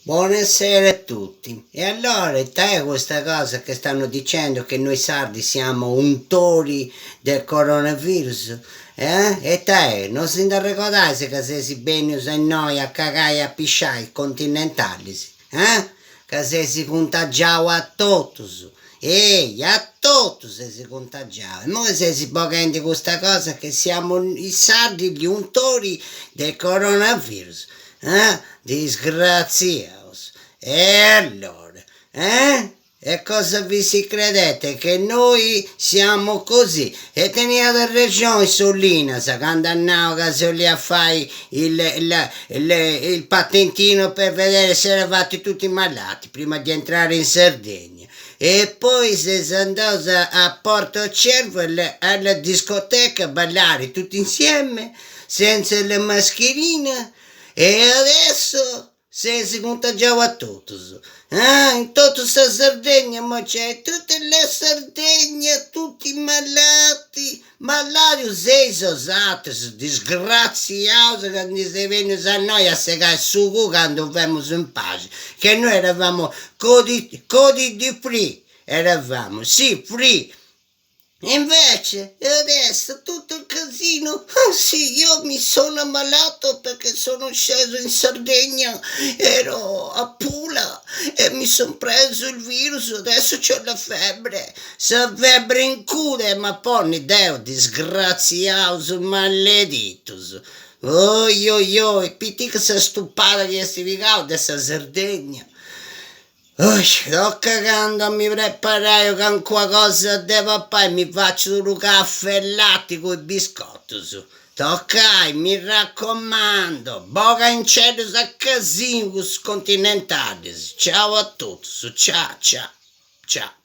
Buonasera a tutti. E allora, te questa cosa che stanno dicendo che noi sardi siamo untori del coronavirus? E te, non si da ricordare che se si bene se noi a cagare e a pisciare continentali, Che se si contagiava a tutti. Ehi, a tutti se si contagiava. E noi se si può di questa cosa che siamo i sardi gli untori del coronavirus. Disgraziaos. E allora, E cosa vi si credete? Che noi siamo così? E teniate ragione Sollina, sa quando andavo che sono lì a fare il patentino per vedere se eravate tutti malati prima di entrare in Sardegna. E poi se andavo a Porto Cervo alla discoteca a ballare tutti insieme, senza le mascherine. E adesso si contagiava a tutti. In tutta sta Sardegna, ma c'è tutte le Sardegna, tutti malati. Malati, sei sosati, disgraziati, che non si vengono a noi a segare su quando dovevamo in pace. Che noi eravamo codi di free, eravamo, sì, free. Invece, adesso tutto il casino. Ah sì, io mi sono ammalato perché sono sceso in Sardegna, ero a Pula e mi sono preso il virus, adesso c'ho la febbre. Sa febbre in cude, ma poi Deo, disgraziato, maledito. Oi, oi, oi, piti che si è stupata di essere da questa Sardegna. Sto cagando a mi preparare con qualcosa devo fare, mi faccio un caffè e latte con i biscotti. Tocca, mi raccomando, boga in cielo a casino continentali. Ciao a tutti, ciao ciao ciao.